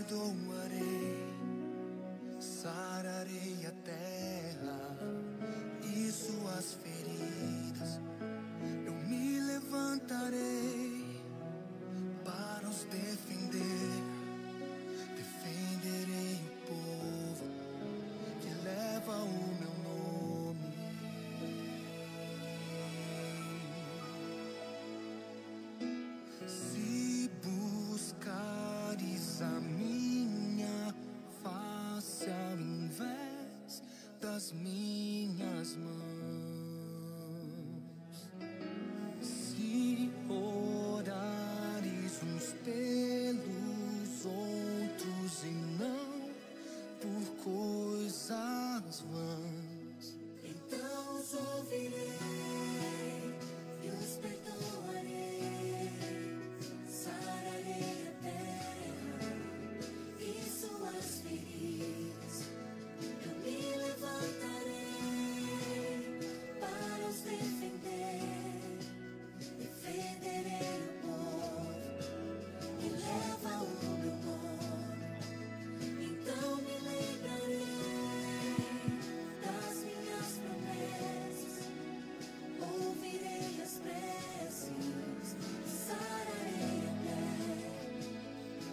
perdoarei, sararei a terra e suas feridas. Eu me levantarei para os defender. Defenderei o povo que leva o meu nome. Se buscares a minha face ao invés das minhas mãos, se orares uns pelos outros e não por coisas vãs, então os ouvirei e os perdoarei, sararei a terra e suas feridas. Eu me levantarei para os defender. Defenderei o povo que leva o meu nome. Então me lembrarei das minhas promessas, ouvirei as preces, sararei a terra.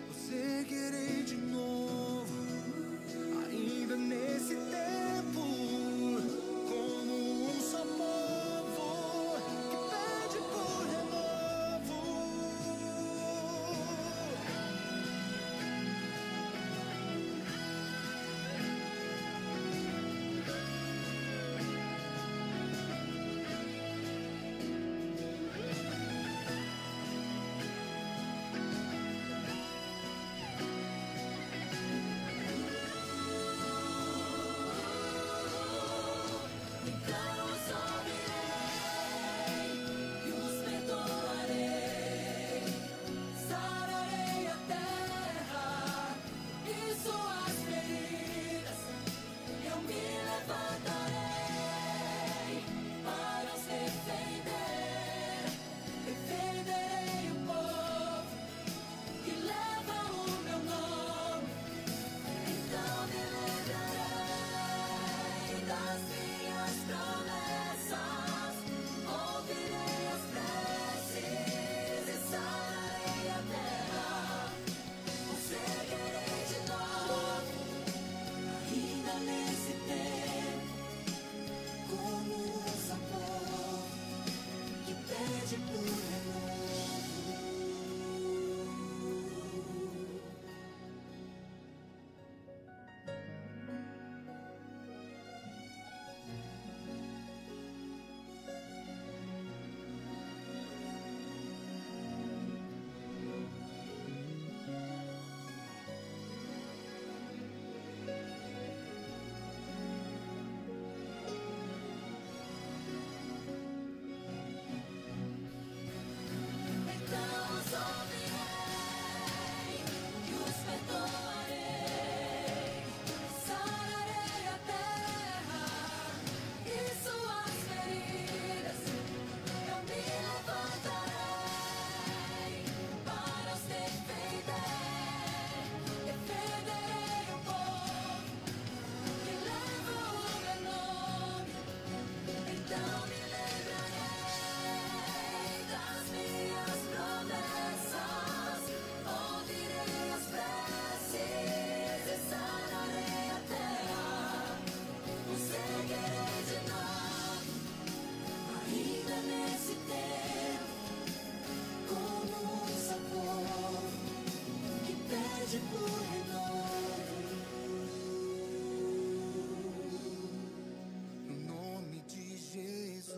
eu seguirei de novo, ainda nesse tempo, como um só povo que pede por renovo. Então os ouvirei e os perdoarei, sararei a terra e suas feridas. Eu me levantarei para os defender. Defenderei o povo que leva o meu nome. Então me lembrarei das minhas promessas, ouvirei as preces e sararei a terra. Conseguirei de novo, ainda nesse tempo, como um só povo que pede por renovo. Então os ouvirei e os perdoarei, sararei a terra e suas feridas. Eu me levantarei para os defender. Defenderei o povo que leva o meu nome. Então me lembrarei das minhas promessas, ouvirei as preces e sararei a terra. Conseguirei de novo, ainda nesse tempo, como um só povo que pede por renovo. No nome de Jesus.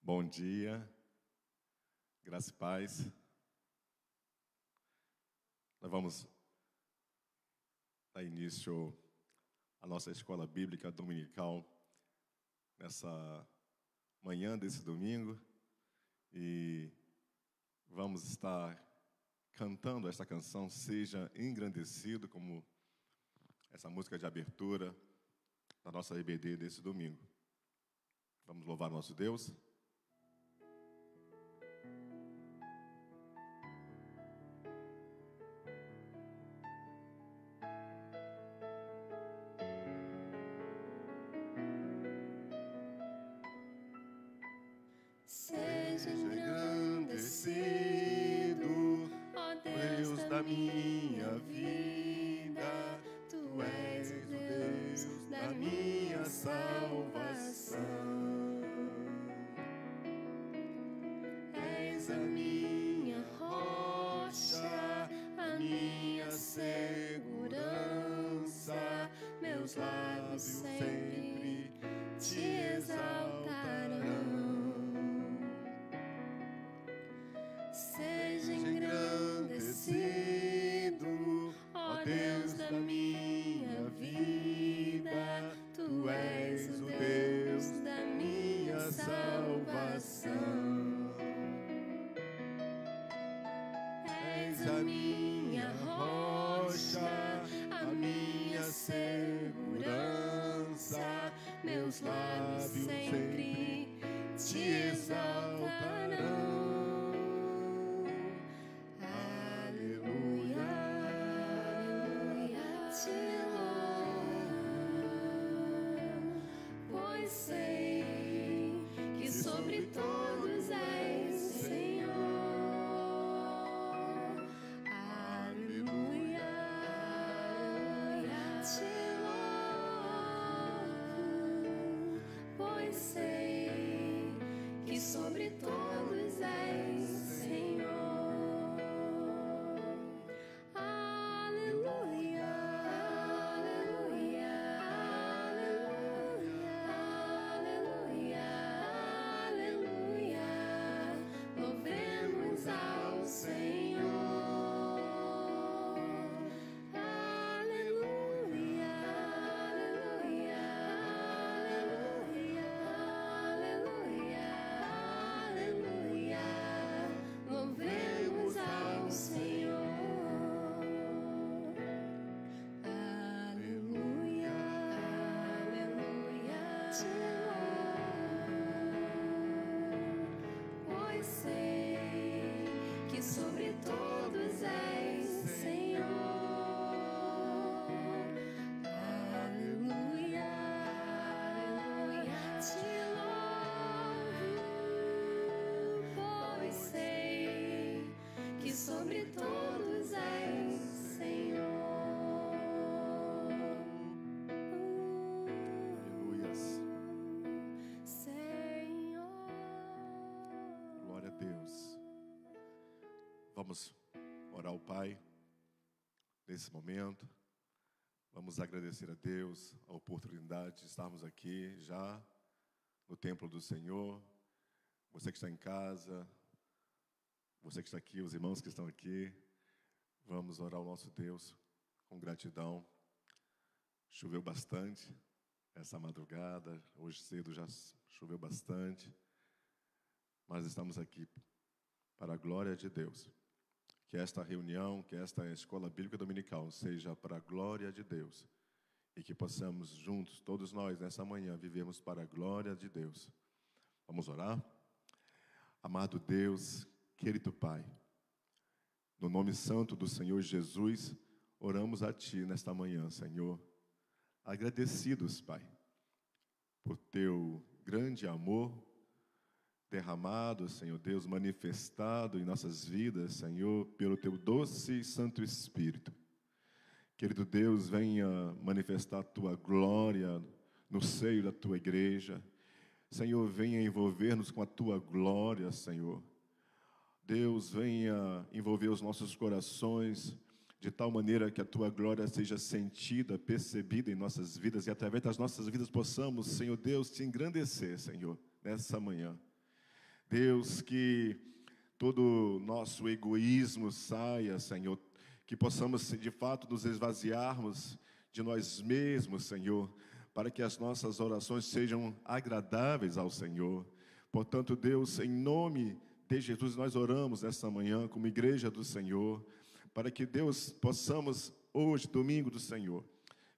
Bom dia, graça e paz. Nós vamos dar início à nossa escola bíblica dominical nessa manhã desse domingo e vamos estar cantando esta canção, Seja Engrandecido, como essa música de abertura da nossa EBD desse domingo. Vamos louvar nosso Deus. Seja engrandecido, ó Deus da minha vida, Tu és o Deus da minha salvação. És a minha rocha, a minha segurança, meus lábios sempre te exaltarão. Seja engrandecido, ó Deus da minha vida, Tu és o Deus da minha salvação. És a minha rocha, a minha segurança, meus lábios sempre te exaltarão. Sobre todos és Senhor. Aleluia, aleluia, aleluia, aleluia, aleluia. Louvemos ao Senhor. Aleluia, aleluia, aleluia, aleluia. Louvemos ao Senhor. Aleluia, aleluia, te louvo, pois sei que sobre todos és Senhor. Aleluia, aleluia, te louvo, pois sei que sobre todos és Senhor. Aleluias. Senhor. Glória a Deus. Vamos orar ao Pai nesse momento. Vamos agradecer a Deus a oportunidade de estarmos aqui já no templo do Senhor. Você que está em casa, você que está aqui, os irmãos que estão aqui, vamos orar ao nosso Deus com gratidão. Choveu bastante essa madrugada, hoje cedo já choveu bastante, mas estamos aqui para a glória de Deus. Que esta reunião, que esta escola bíblica dominical seja para a glória de Deus e que possamos juntos, todos nós, nessa manhã, vivermos para a glória de Deus. Vamos orar? Amado Deus, querido Pai, no nome santo do Senhor Jesus, oramos a Ti nesta manhã, Senhor, agradecidos, Pai, por Teu grande amor derramado, Senhor Deus, manifestado em nossas vidas, Senhor, pelo Teu doce e Santo Espírito. Querido Deus, venha manifestar a Tua glória no seio da Tua igreja. Senhor, venha envolver-nos com a Tua glória, Senhor. Deus, venha envolver os nossos corações de tal maneira que a Tua glória seja sentida, percebida em nossas vidas e através das nossas vidas possamos, Senhor Deus, Te engrandecer, Senhor, nessa manhã. Deus, que todo nosso egoísmo saia, Senhor, que possamos, de fato, nos esvaziarmos de nós mesmos, Senhor, para que as nossas orações sejam agradáveis ao Senhor. Portanto, Deus, em nome de Jesus, nós oramos esta manhã como igreja do Senhor, para que, Deus, possamos hoje, domingo do Senhor,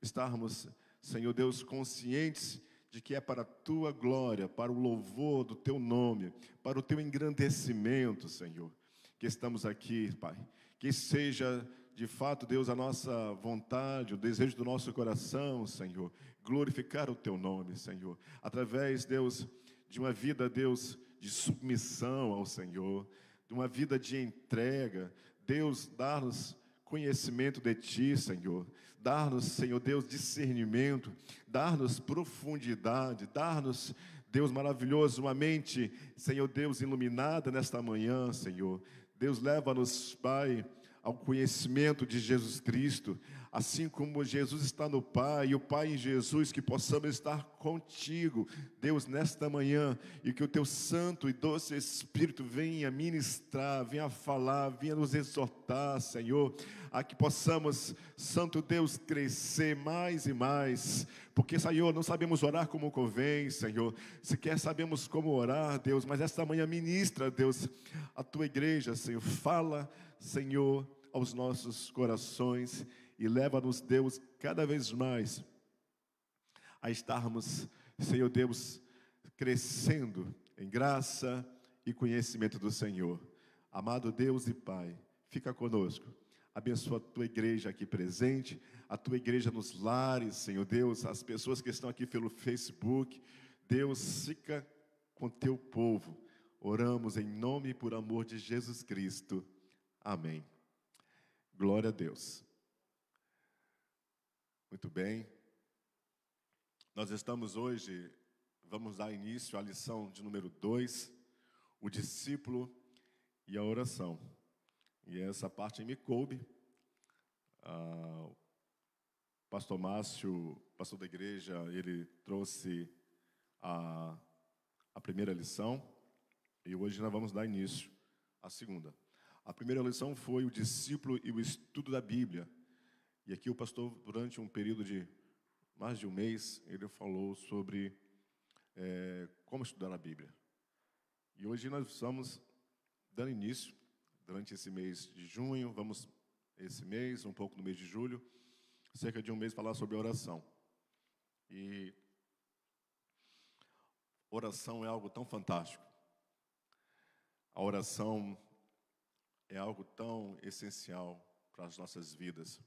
estarmos, Senhor Deus, conscientes de que é para a Tua glória, para o louvor do Teu nome, para o Teu engrandecimento, Senhor, que estamos aqui, Pai. Que seja, de fato, Deus, a nossa vontade, o desejo do nosso coração, Senhor, glorificar o Teu nome, Senhor, através, Deus, de uma vida, Deus, de submissão ao Senhor, de uma vida de entrega. Deus, dar-nos conhecimento de Ti, Senhor, dar-nos, Senhor Deus, discernimento, dar-nos profundidade, dar-nos, Deus maravilhoso, uma mente, Senhor Deus, iluminada nesta manhã, Senhor. Deus, leva-nos, Pai, ao conhecimento de Jesus Cristo, assim como Jesus está no Pai, e o Pai em Jesus, que possamos estar contigo, Deus, nesta manhã, e que o Teu Santo e doce Espírito venha ministrar, venha falar, venha nos exortar, Senhor, a que possamos, Santo Deus, crescer mais e mais, porque, Senhor, não sabemos orar como convém, Senhor, sequer sabemos como orar, Deus, mas esta manhã ministra, Deus, a Tua igreja, Senhor, fala, Senhor, aos nossos corações e leva-nos, Deus, cada vez mais a estarmos, Senhor Deus, crescendo em graça e conhecimento do Senhor. Amado Deus e Pai, fica conosco, abençoa a Tua igreja aqui presente, a Tua igreja nos lares, Senhor Deus, as pessoas que estão aqui pelo Facebook. Deus, fica com Teu povo. Oramos em nome e por amor de Jesus Cristo. Amém. Glória a Deus. Muito bem. Nós estamos hoje, vamos dar início à lição de número 2, o discípulo e a oração. E essa parte me coube. O pastor Márcio, pastor da igreja, ele trouxe a primeira lição. E hoje nós vamos dar início à segunda. A primeira lição foi o discípulo e o estudo da Bíblia. E aqui o pastor, durante um período de mais de um mês, ele falou sobre como estudar a Bíblia. E hoje nós estamos dando início, durante esse mês de junho, vamos esse mês, um pouco no mês de julho, cerca de um mês, falar sobre oração. E oração é algo tão fantástico. A oração é algo tão essencial para as nossas vidas.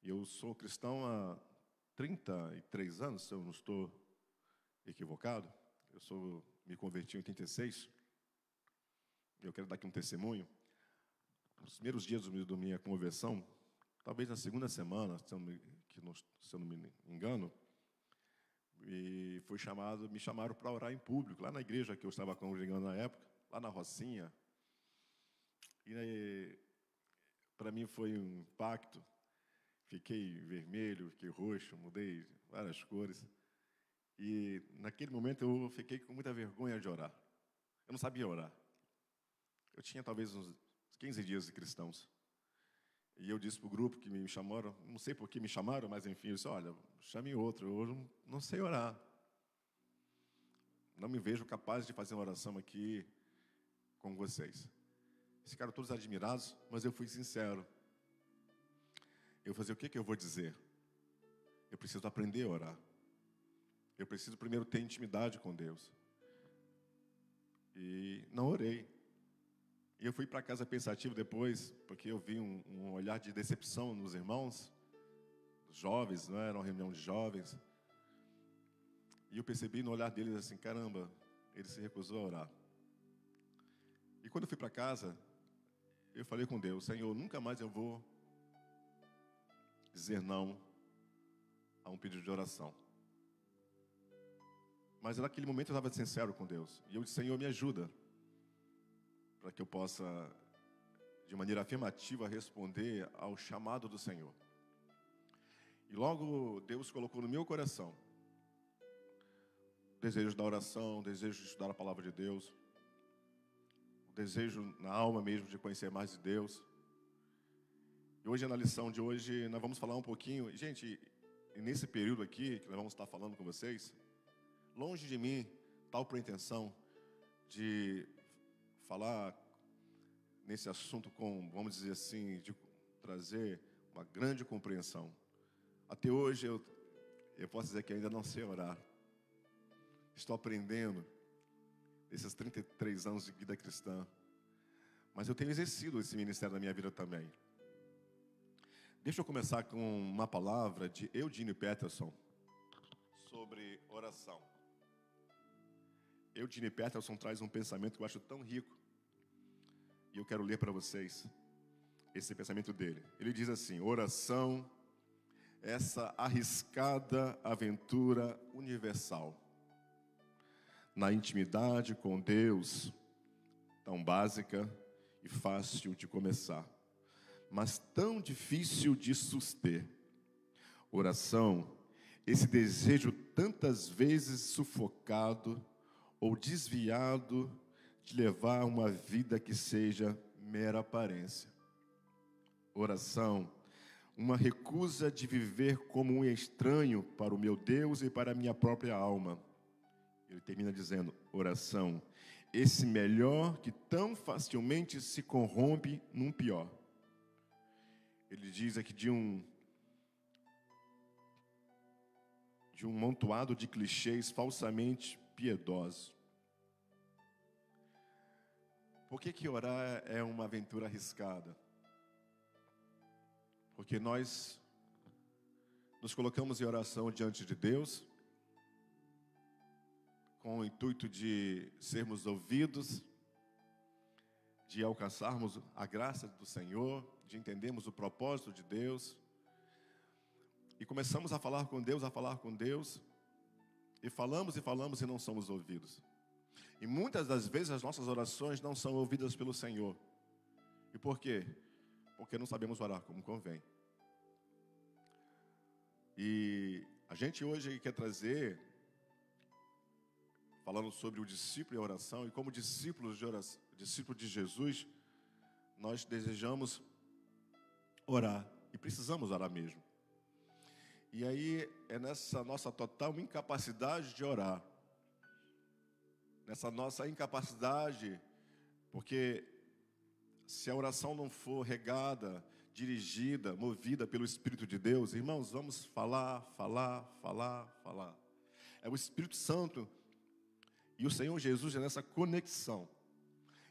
Eu sou cristão há 33 anos, se eu não estou equivocado. Me converti em 86. Eu quero dar aqui um testemunho. Nos primeiros dias da minha conversão, talvez na segunda semana, se eu não me engano, me chamaram para orar em público, lá na igreja que eu estava congregando na época, lá na Rocinha. E para mim foi um impacto. Fiquei vermelho, fiquei roxo, mudei várias cores. E naquele momento eu fiquei com muita vergonha de orar. Eu não sabia orar. Eu tinha talvez uns 15 dias de cristãos. E eu disse para o grupo que me chamaram, não sei por que me chamaram, mas enfim, eu disse, olha, chame outro, eu não sei orar. Não me vejo capaz de fazer uma oração aqui com vocês. Ficaram todos admirados, mas eu fui sincero. Eu falei, o que eu vou dizer? Eu preciso aprender a orar. Eu preciso primeiro ter intimidade com Deus. E não orei. E eu fui para casa pensativo depois, porque eu vi um olhar de decepção nos irmãos, os jovens, não era uma reunião de jovens. E eu percebi no olhar deles assim, caramba, ele se recusou a orar. E quando eu fui para casa, eu falei com Deus, Senhor, nunca mais eu vou dizer não a um pedido de oração. Mas naquele momento eu estava sincero com Deus. E eu disse, Senhor, me ajuda, para que eu possa, de maneira afirmativa, responder ao chamado do Senhor. E logo Deus colocou no meu coração o desejo da oração, o desejo de estudar a palavra de Deus, o desejo na alma mesmo de conhecer mais de Deus. E hoje, na lição de hoje, nós vamos falar um pouquinho. Gente, e nesse período aqui, que nós vamos estar falando com vocês, longe de mim tal pretensão de falar nesse assunto com, vamos dizer assim, de trazer uma grande compreensão. Até hoje eu posso dizer que ainda não sei orar. Estou aprendendo esses 33 anos de vida cristã. Mas eu tenho exercido esse ministério na minha vida também. Deixa eu começar com uma palavra de Eugene Peterson sobre oração. Eugene Peterson traz um pensamento que eu acho tão rico. E eu quero ler para vocês esse pensamento dele. Ele diz assim: oração, essa arriscada aventura universal. Na intimidade com Deus, tão básica e fácil de começar, mas tão difícil de suster. Oração, esse desejo tantas vezes sufocado ou desviado de levar uma vida que seja mera aparência. Oração, uma recusa de viver como um estranho para o meu Deus e para a minha própria alma. Ele termina dizendo: oração, esse melhor que tão facilmente se corrompe num pior. Ele diz aqui de um montoado de clichês falsamente piedosos. Por que orar é uma aventura arriscada? Porque nós nos colocamos em oração diante de Deus, com o intuito de sermos ouvidos, de alcançarmos a graça do Senhor, de entendermos o propósito de Deus. E começamos a falar com Deus, e falamos e não somos ouvidos. E muitas das vezes as nossas orações não são ouvidas pelo Senhor. E por quê? Porque não sabemos orar como convém. E a gente hoje quer trazer, falando sobre o discípulo e a oração, e como discípulos de Jesus, nós desejamos orar, e precisamos orar mesmo. E aí é nessa nossa total incapacidade de orar, nessa nossa incapacidade, porque se a oração não for regada, dirigida, movida pelo Espírito de Deus, irmãos, vamos falar. É o Espírito Santo e o Senhor Jesus é nessa conexão.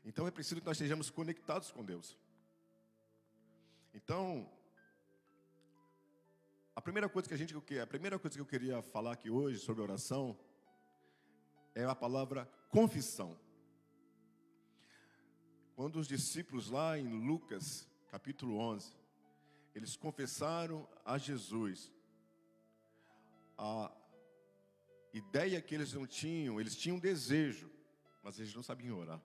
Então é preciso que nós estejamos conectados com Deus. Então, a primeira coisa que eu queria falar aqui hoje sobre oração é a palavra confissão. Quando os discípulos lá em Lucas, capítulo 11, eles confessaram a Jesus a ideia que eles não tinham, eles tinham desejo, mas eles não sabiam orar.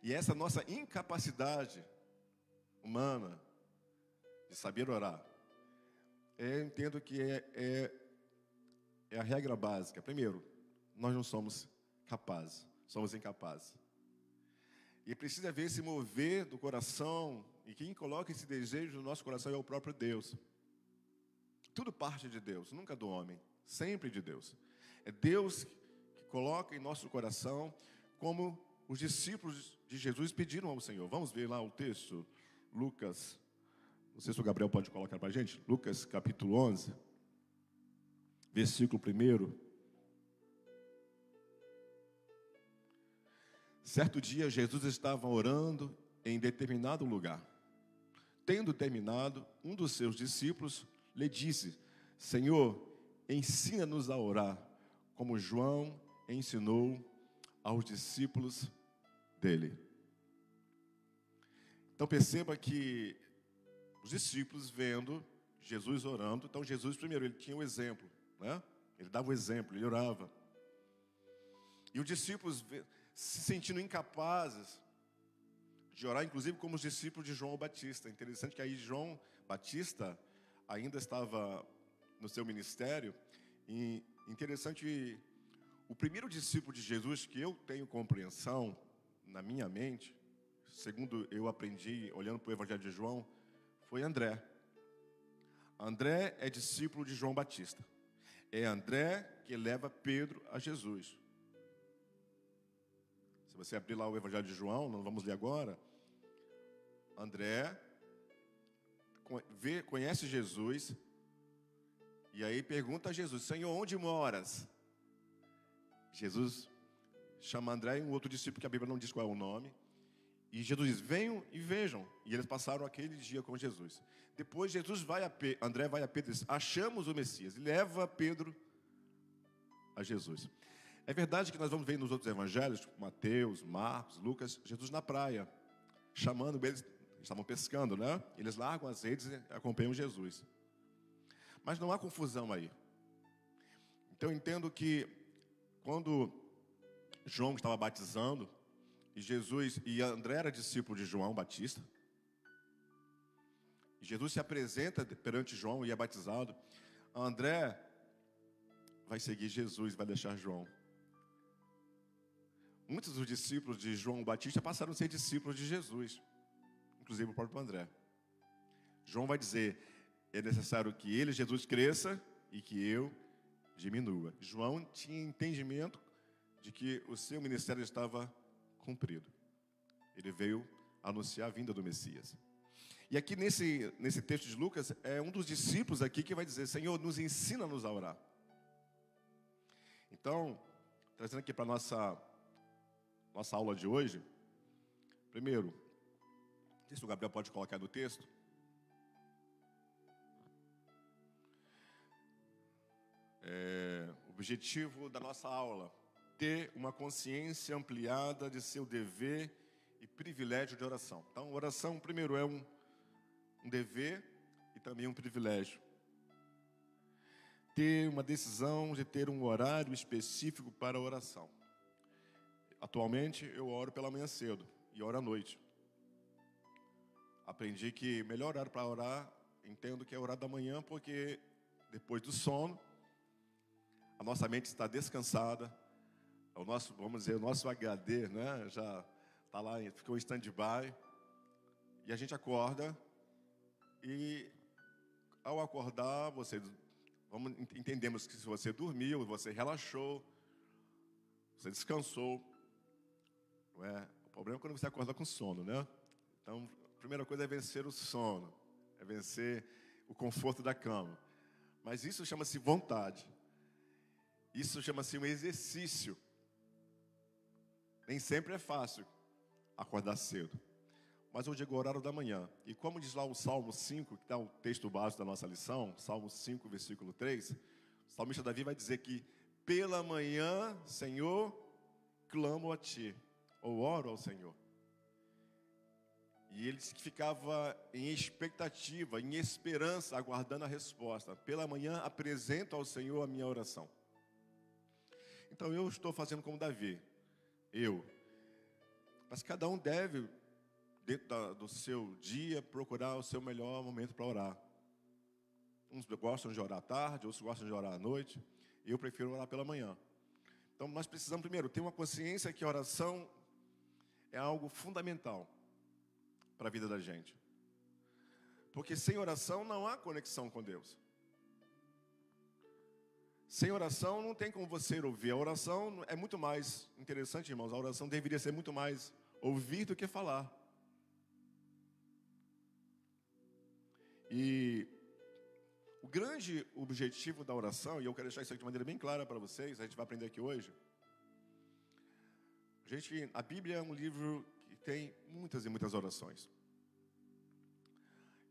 E essa nossa incapacidade humana de saber orar, eu entendo que é a regra básica. Primeiro, nós não somos capazes, somos incapazes. E precisa haver esse mover do coração, e quem coloca esse desejo no nosso coração é o próprio Deus. Tudo parte de Deus, nunca do homem, sempre de Deus. É Deus que coloca em nosso coração, como os discípulos de Jesus pediram ao Senhor. Vamos ver lá o texto, Lucas, não sei se o Gabriel pode colocar para a gente, Lucas capítulo 11, versículo 1. Certo dia, Jesus estava orando em determinado lugar. Tendo terminado, um dos seus discípulos lhe disse: Senhor, ensina-nos a orar, como João ensinou aos discípulos dele. Então perceba que os discípulos vendo Jesus orando, então Jesus primeiro, ele tinha o exemplo, né? Ele dava o exemplo, ele orava. E os discípulos se sentindo incapazes de orar, inclusive como os discípulos de João Batista. Interessante que aí João Batista ainda estava no seu ministério. E interessante, o primeiro discípulo de Jesus que eu tenho compreensão na minha mente, segundo eu aprendi olhando para o Evangelho de João, foi André. André é discípulo de João Batista. É André que leva Pedro a Jesus. Se você abrir lá o Evangelho de João, não vamos ler agora. André conhece Jesus e aí pergunta a Jesus: Senhor, onde moras? Jesus chama André e um outro discípulo que a Bíblia não diz qual é o nome. E Jesus diz: venham e vejam. E eles passaram aquele dia com Jesus. Depois André vai a Pedro e diz: achamos o Messias. E leva Pedro a Jesus. É verdade que nós vamos ver nos outros evangelhos, Mateus, Marcos, Lucas, Jesus na praia, chamando eles, estavam pescando, né? Eles largam as redes e acompanham Jesus. Mas não há confusão aí. Então eu entendo que quando João estava batizando, e André era discípulo de João Batista, e Jesus se apresenta perante João e é batizado, André vai seguir Jesus, vai deixar João. Muitos dos discípulos de João Batista passaram a ser discípulos de Jesus, inclusive o próprio André. João vai dizer: é necessário que ele, Jesus, cresça e que eu diminua. João tinha entendimento de que o seu ministério estava cumprido. Ele veio anunciar a vinda do Messias. E aqui nesse texto de Lucas, é um dos discípulos aqui que vai dizer: Senhor, nos ensina-nos a orar. Então, trazendo aqui para a nossa aula de hoje, primeiro, não sei se o Gabriel pode colocar no texto. O objetivo da nossa aula: ter uma consciência ampliada de seu dever e privilégio de oração. Então, oração, primeiro, é um dever e também um privilégio. Ter uma decisão de ter um horário específico para a oração. Atualmente, eu oro pela manhã cedo e oro à noite. Aprendi que melhor horário para orar, entendo que é o horário da manhã, porque depois do sono, a nossa mente está descansada, o nosso HD, né, já está lá, ficou em stand-by, e a gente acorda, e ao acordar, entendemos que se você dormiu, você relaxou, você descansou, não é? O problema é quando você acorda com sono, né? Então, a primeira coisa é vencer o sono, é vencer o conforto da cama, mas isso chama-se vontade, isso chama-se um exercício. Nem sempre é fácil acordar cedo, mas eu digo o horário da manhã. E como diz lá o Salmo 5, que está o texto básico da nossa lição, Salmo 5, versículo 3, o salmista Davi vai dizer que pela manhã, Senhor, clamo a Ti, ou oro ao Senhor. E ele disse que ficava em expectativa, em esperança, aguardando a resposta. Pela manhã, apresento ao Senhor a minha oração. Então eu estou fazendo como Davi. Mas cada um deve, dentro do seu dia, procurar o seu melhor momento para orar. Uns gostam de orar à tarde, outros gostam de orar à noite. Eu prefiro orar pela manhã. Então nós precisamos primeiro ter uma consciência que a oração é algo fundamental para a vida da gente. Porque sem oração não há conexão com Deus. Sem oração não tem como você ouvir. A oração é muito mais interessante, irmãos. A oração deveria ser muito mais ouvir do que falar. E o grande objetivo da oração, e eu quero deixar isso aqui de maneira bem clara para vocês, a gente vai aprender aqui hoje. A Bíblia é um livro que tem muitas e muitas orações.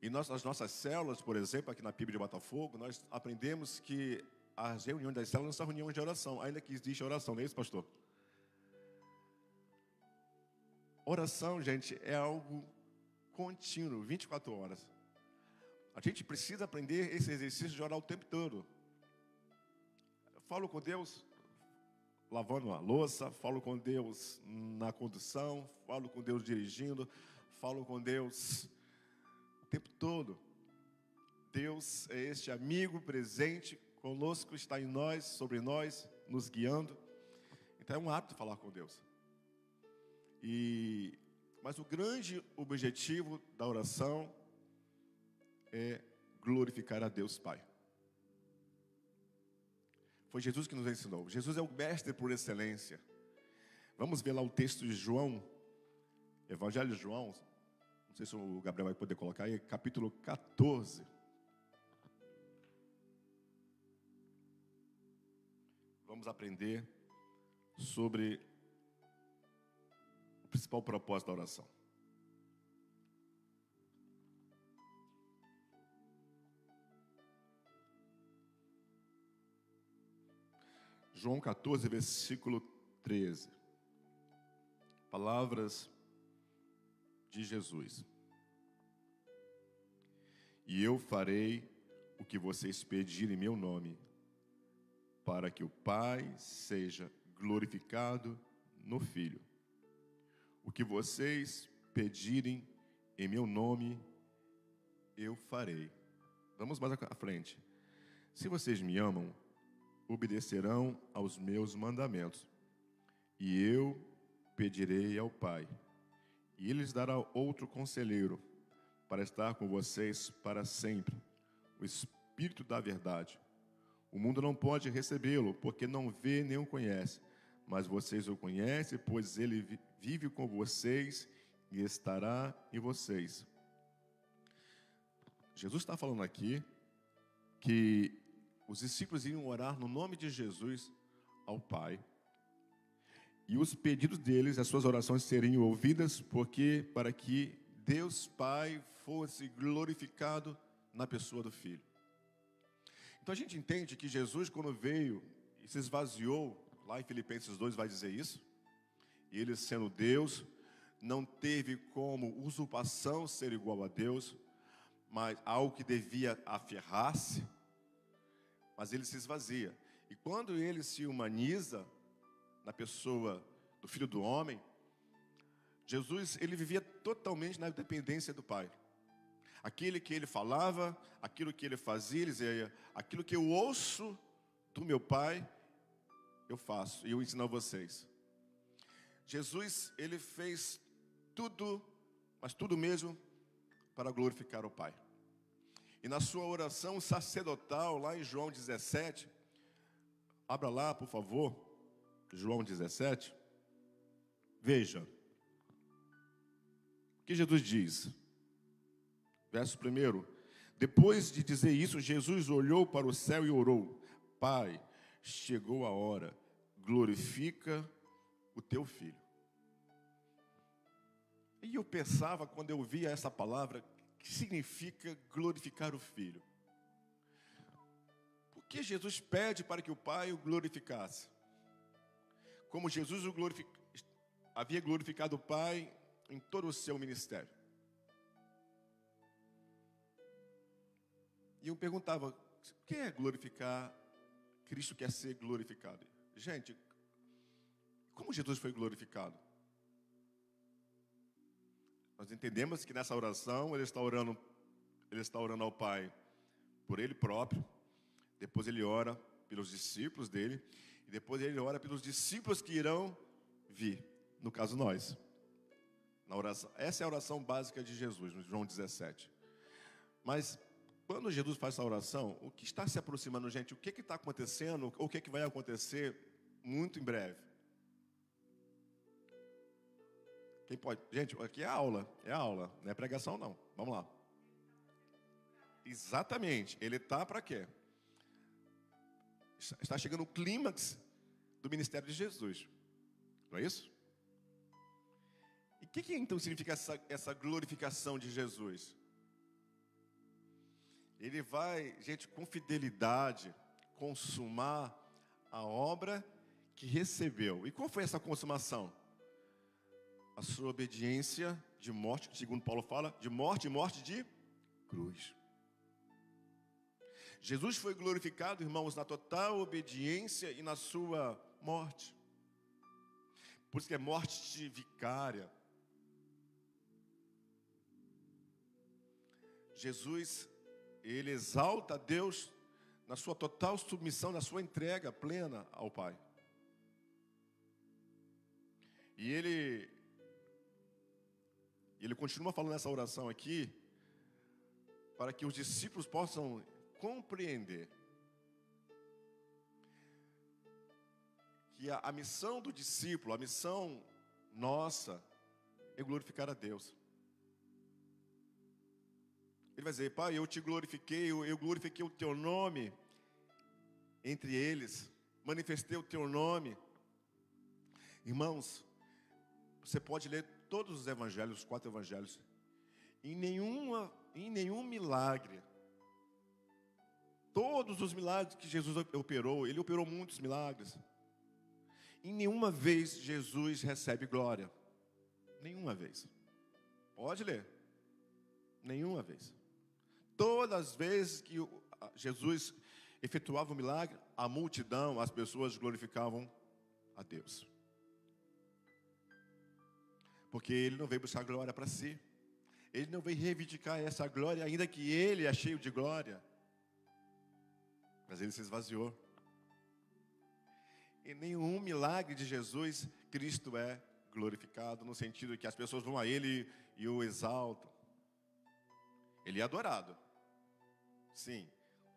E as nossas células, por exemplo, aqui na Bíblia de Botafogo, nós aprendemos que as reuniões das células não são reuniões de oração, ainda que existe oração, não é isso, pastor? Oração, gente, é algo contínuo, 24 horas. A gente precisa aprender esse exercício de orar o tempo todo. Eu falo com Deus lavando a louça, falo com Deus na condução, falo com Deus dirigindo, falo com Deus o tempo todo. Deus é este amigo presente conosco, está em nós, sobre nós, nos guiando. Então é um hábito falar com Deus. Mas o grande objetivo da oração é glorificar a Deus Pai. Foi Jesus que nos ensinou. Jesus é o mestre por excelência. Vamos ver lá o texto de João, Evangelho de João, não sei se o Gabriel vai poder colocar aí, capítulo 14. Vamos aprender sobre o principal propósito da oração. João 14, versículo 13. Palavras de Jesus. E eu farei o que vocês pedirem em meu nome, para que o Pai seja glorificado no Filho. O que vocês pedirem em meu nome, eu farei. Vamos mais à frente. Se vocês me amam, obedecerão aos meus mandamentos. E eu pedirei ao Pai, e Ele lhes dará outro conselheiro, para estar com vocês para sempre, o Espírito da verdade. O mundo não pode recebê-lo, porque não vê nem o conhece. Mas vocês o conhecem, pois ele vive com vocês e estará em vocês. Jesus está falando aqui que os discípulos iriam orar no nome de Jesus ao Pai. E os pedidos deles, as suas orações seriam ouvidas, porque para que Deus Pai fosse glorificado na pessoa do Filho. Então a gente entende que Jesus, quando veio e se esvaziou, lá em Filipenses 2 vai dizer isso, e ele sendo Deus, não teve como usurpação ser igual a Deus, mas algo que devia aferrar-se, mas ele se esvazia. E quando ele se humaniza na pessoa do Filho do Homem, Jesus, ele vivia totalmente na dependência do Pai. Aquilo que ele falava, aquilo que ele fazia, ele dizia, aquilo que eu ouço do meu Pai, eu faço, e eu ensino a vocês. Jesus, ele fez tudo, mas tudo mesmo, para glorificar o Pai. E na sua oração sacerdotal, lá em João 17, abra lá, por favor, João 17, veja, o que Jesus diz. Verso 1, depois de dizer isso, Jesus olhou para o céu e orou, Pai, chegou a hora, glorifica o teu Filho. E eu pensava, quando eu via essa palavra, que significa glorificar o Filho? Por que Jesus pede para que o Pai o glorificasse? Como Jesus havia glorificado o Pai em todo o seu ministério. E eu perguntava, o que é glorificar? Cristo quer ser glorificado. Gente, como Jesus foi glorificado? Nós entendemos que nessa oração ele está orando ao Pai por ele próprio, depois ele ora pelos discípulos dele, e depois ele ora pelos discípulos que irão vir, no caso nós. Na oração, essa é a oração básica de Jesus, no João 17. Mas quando Jesus faz essa oração, o que está se aproximando, gente? O que está acontecendo? O que vai acontecer muito em breve? Quem pode? Gente, aqui é aula, não é pregação não. Vamos lá. Exatamente, ele está para quê? Está chegando o clímax do ministério de Jesus. Não é isso? E o que então significa essa glorificação de Jesus? Ele vai, gente, com fidelidade, consumar a obra que recebeu. E qual foi essa consumação? A sua obediência de morte, segundo Paulo fala, de morte e morte de cruz. Jesus foi glorificado, irmãos, na total obediência e na sua morte. Por isso que é morte vicária. Jesus, ele exalta a Deus na sua total submissão, na sua entrega plena ao Pai. E ele continua falando nessa oração aqui, para que os discípulos possam compreender que a missão do discípulo, a missão nossa, é glorificar a Deus. Ele vai dizer: Pai, eu te glorifiquei, eu glorifiquei o teu nome entre eles, manifestei o teu nome. Irmãos, você pode ler todos os evangelhos, os 4 evangelhos, em nenhum milagre, todos os milagres que Jesus operou, ele operou muitos milagres, em nenhuma vez Jesus recebe glória. Nenhuma vez. Pode ler. Nenhuma vez. Todas as vezes que Jesus efetuava o milagre, a multidão, as pessoas glorificavam a Deus. Porque ele não veio buscar glória para si. Ele não veio reivindicar essa glória, ainda que ele é cheio de glória. Mas ele se esvaziou. Em nenhum milagre de Jesus, Cristo é glorificado, no sentido que as pessoas vão a ele e o exaltam. Ele é adorado. Sim,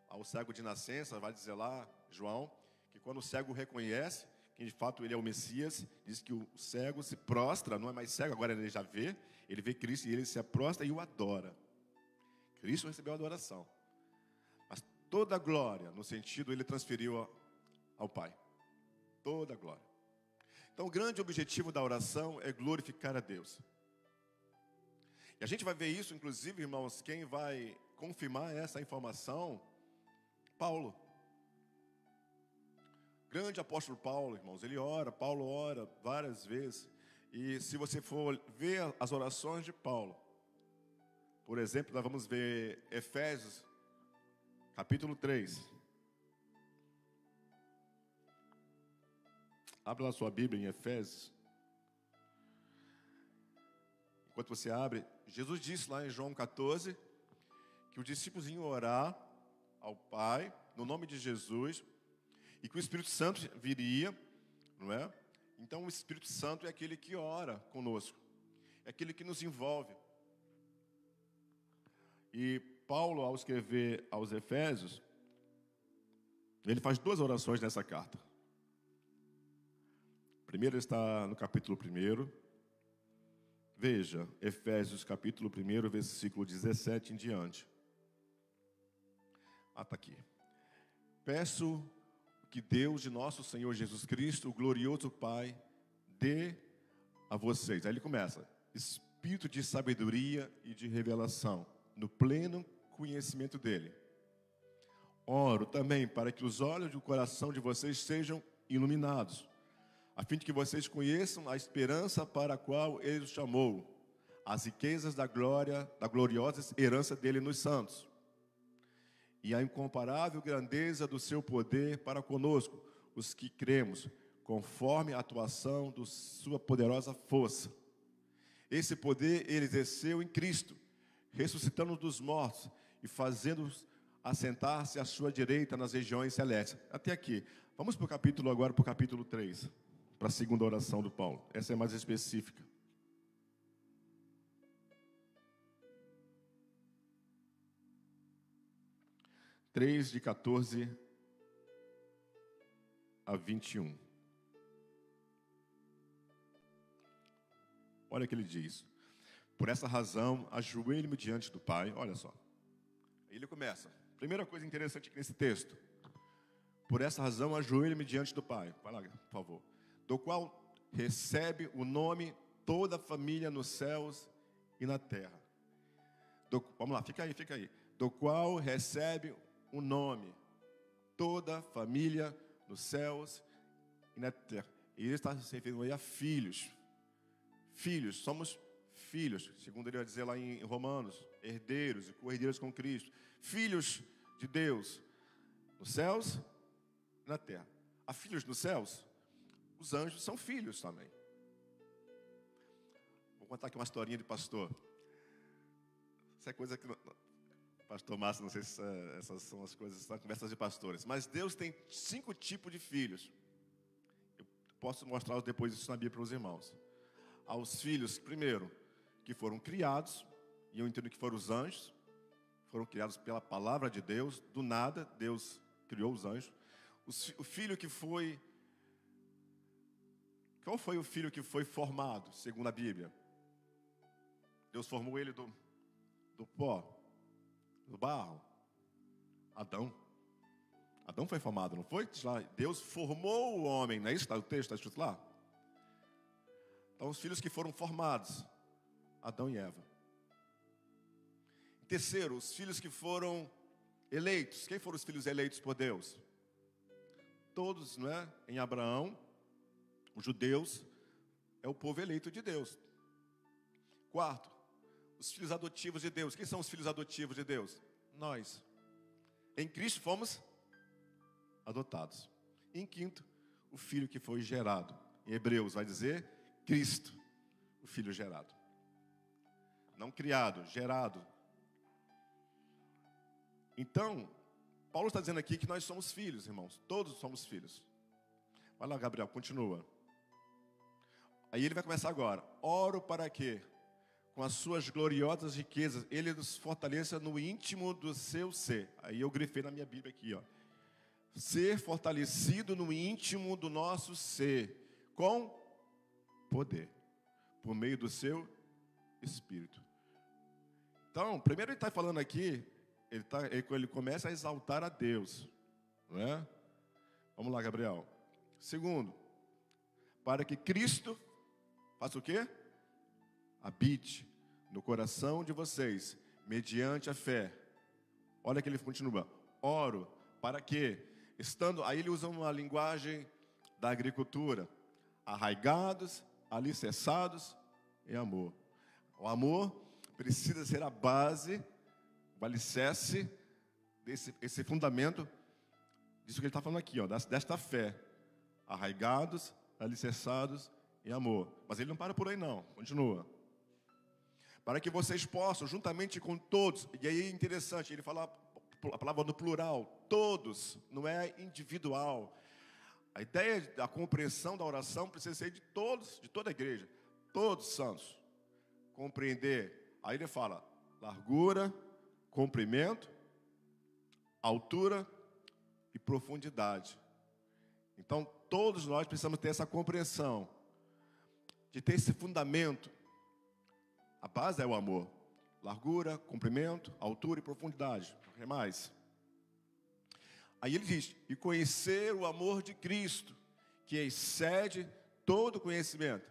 ao cego de nascença, vai dizer lá, João, que quando o cego reconhece que de fato ele é o Messias, diz que o cego se prostra, não é mais cego, agora ele já vê, ele vê Cristo e ele se prostra e o adora. Cristo recebeu a adoração. Mas toda a glória, no sentido, ele transferiu ao Pai. Toda a glória. Então, o grande objetivo da oração é glorificar a Deus. E a gente vai ver isso, inclusive, irmãos, quem vai confirmar essa informação, Paulo. Grande apóstolo Paulo, irmãos, Paulo ora várias vezes. E se você for ver as orações de Paulo, por exemplo, nós vamos ver Efésios, capítulo 3. Abre lá a sua Bíblia em Efésios. Enquanto você abre, Jesus disse lá em João 14, que os discípulos iam orar ao Pai, no nome de Jesus, e que o Espírito Santo viria, não é? Então o Espírito Santo é aquele que ora conosco, é aquele que nos envolve. E Paulo, ao escrever aos Efésios, ele faz 2 orações nessa carta. Primeiro está no capítulo 1. Veja, Efésios capítulo 1, versículo 17 em diante. Está aqui. Peço que Deus de nosso Senhor Jesus Cristo, o glorioso Pai, dê a vocês. Aí ele começa: espírito de sabedoria e de revelação, no pleno conhecimento dele. Oro também para que os olhos do coração de vocês sejam iluminados, a fim de que vocês conheçam a esperança para a qual ele os chamou, as riquezas da glória, da gloriosa herança dele nos santos, e a incomparável grandeza do seu poder para conosco, os que cremos, conforme a atuação de sua poderosa força. Esse poder ele exerceu em Cristo, ressuscitando dos mortos e fazendo-os assentar-se à sua direita nas regiões celestes. Até aqui. Vamos para o capítulo agora, para o capítulo 3, para a segunda oração do Paulo. Essa é mais específica. De 14 a 21. Olha o que ele diz. Por essa razão, ajoelho-me diante do Pai. Olha só. Ele começa. Primeira coisa interessante aqui nesse texto. Por essa razão, ajoelho-me diante do Pai. Vai lá, por favor. Do qual recebe o nome toda a família nos céus e na terra. Vamos lá, fica aí. Do qual recebe o nome toda a família nos céus e na terra. E ele está se referindo aí a filhos. Filhos, somos filhos, segundo ele vai dizer lá em Romanos, herdeiros e co-herdeiros com Cristo. Filhos de Deus nos céus e na terra. Há filhos nos céus? Os anjos são filhos também. Vou contar aqui uma historinha de pastor. Essa é coisa que... Pastor Márcio, não sei se essas são as coisas, são conversas de pastores. Mas Deus tem 5 tipos de filhos. Eu posso mostrar depois isso na Bíblia para os irmãos. Aos filhos, primeiro, que foram criados, e eu entendo que foram os anjos. foram criados pela palavra de Deus. Do nada, Deus criou os anjos. O filho que foi... Qual foi o filho que foi formado, segundo a Bíblia? Deus formou ele do pó, do barro. Adão. Adão foi formado, não foi? Deus formou o homem, não é isso? O texto está escrito lá? Então, os filhos que foram formados, Adão e Eva. Terceiro, os filhos que foram eleitos. Quem foram os filhos eleitos por Deus? Todos, não é? Em Abraão, os judeus, é o povo eleito de Deus. Quarto, os filhos adotivos de Deus. Quem são os filhos adotivos de Deus? Nós. Em Cristo fomos adotados. E em quinto, o filho que foi gerado. Em Hebreus vai dizer Cristo, o filho gerado. Não criado, gerado. Então, Paulo está dizendo aqui que nós somos filhos, irmãos. Todos somos filhos. Vai lá, Gabriel, continua. Aí ele vai começar agora. Oro para que, com as suas gloriosas riquezas, ele nos fortaleça no íntimo do seu ser. Aí eu grifei na minha Bíblia aqui, ó. Ser fortalecido no íntimo do nosso ser, com poder, por meio do seu Espírito. Então, primeiro ele está falando aqui, ele começa a exaltar a Deus, não é? Vamos lá, Gabriel. Segundo, para que Cristo faça o quê? Habite no coração de vocês, mediante a fé. Olha que ele continua. Oro para que, estando, aí ele usa uma linguagem da agricultura, arraigados, alicerçados em amor. O amor precisa ser a base, o alicerce, esse fundamento, disso que ele está falando aqui, ó, desta fé. Arraigados, alicerçados em amor. Mas ele não para por aí não, continua. Para que vocês possam, juntamente com todos, e aí é interessante, ele fala a palavra no plural, todos, não é individual. A ideia da compreensão da oração precisa ser de todos, de toda a igreja, todos santos. Compreender, aí ele fala, largura, comprimento, altura e profundidade. Então, todos nós precisamos ter essa compreensão, de ter esse fundamento. A base é o amor. Largura, comprimento, altura e profundidade. O que mais? Aí ele diz, e conhecer o amor de Cristo, que excede todo conhecimento,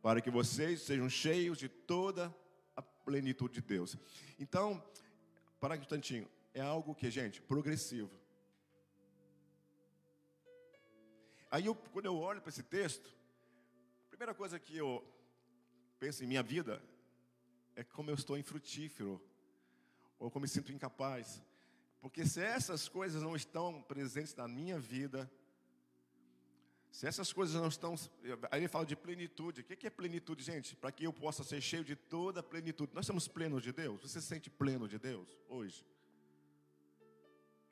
para que vocês sejam cheios de toda a plenitude de Deus. Então, para um instantinho, é algo que, gente, progressivo. Aí, quando eu olho para esse texto, a primeira coisa que eu penso em minha vida é como eu estou infrutífero, ou como me sinto incapaz. Porque se essas coisas não estão presentes na minha vida, se essas coisas não estão... Aí ele fala de plenitude. O que é plenitude, gente? Para que eu possa ser cheio de toda a plenitude. Nós somos plenos de Deus? Você se sente pleno de Deus hoje?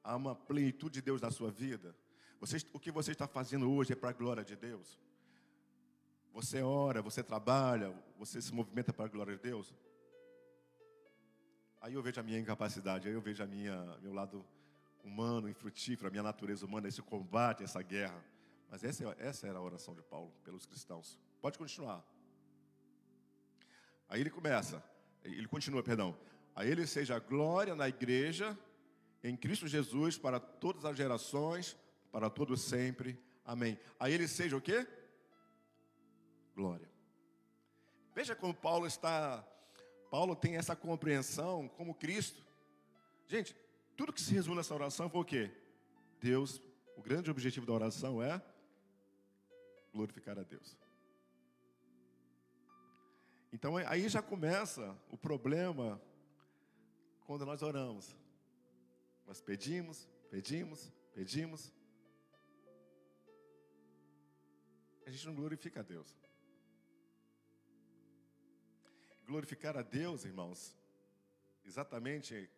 Há uma plenitude de Deus na sua vida? O que você está fazendo hoje é para a glória de Deus? Você ora, você trabalha, você se movimenta para a glória de Deus? Aí eu vejo a minha incapacidade, aí eu vejo meu lado humano, infrutífero, a minha natureza humana, esse combate, essa guerra. Mas essa era a oração de Paulo pelos cristãos. Pode continuar. Aí ele continua. A ele seja a glória na igreja, em Cristo Jesus, para todas as gerações, para todos sempre. Amém. A ele seja o quê? Glória. Veja como Paulo tem essa compreensão como Cristo. Gente, tudo que se resume nessa oração foi o quê? Deus, o grande objetivo da oração é glorificar a Deus. Então aí já começa o problema quando nós oramos. Nós pedimos. A gente não glorifica a Deus. Glorificar a Deus, irmãos, exatamente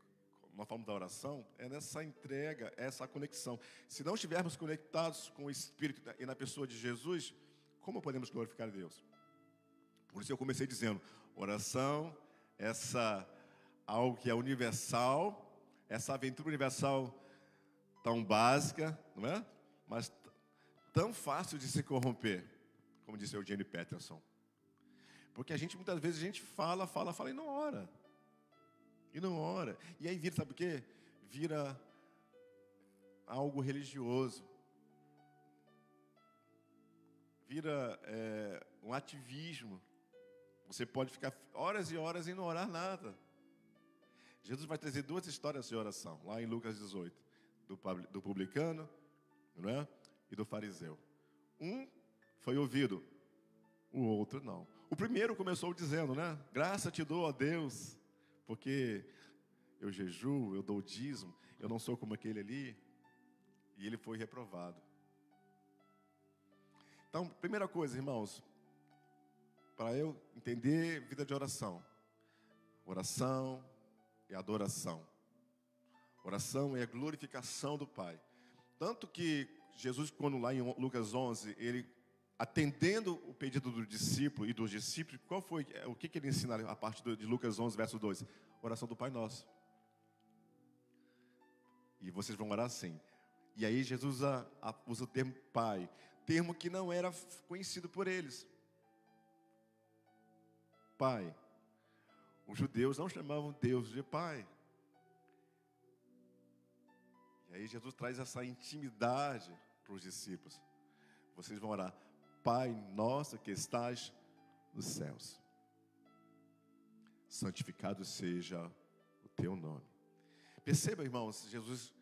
uma forma da oração, é nessa entrega, essa conexão. Se não estivermos conectados com o Espírito e na pessoa de Jesus, como podemos glorificar a Deus? Por isso eu comecei dizendo, oração, essa algo que é universal, essa aventura universal tão básica, não é? Mas tão fácil de se corromper, como disse Eugene Peterson. Porque muitas vezes a gente fala e não ora. E não ora. E aí vira, sabe o quê? Vira algo religioso. Vira um ativismo. Você pode ficar horas e horas e não orar nada. Jesus vai trazer 2 histórias de oração, lá em Lucas 18. Do publicano, não é? E do fariseu. Um foi ouvido, o outro não. O primeiro começou dizendo, né? Graça te dou, ó Deus, porque eu jejuo, eu dou o dízimo, eu não sou como aquele ali. E ele foi reprovado. Então, primeira coisa, irmãos, para eu entender vida de oração. Oração é adoração. Oração é a glorificação do Pai. Tanto que Jesus, quando lá em Lucas 11, ele atendendo o pedido do discípulo e dos discípulos, o que ele ensina a partir de Lucas 11, verso 2? Oração do Pai Nosso. E vocês vão orar assim. E aí Jesus usa o termo Pai, termo que não era conhecido por eles. Pai. Os judeus não chamavam Deus de Pai. E aí Jesus traz essa intimidade para os discípulos. Vocês vão orar, Pai nosso que estás nos céus, santificado seja o teu nome. Perceba, irmãos, Jesus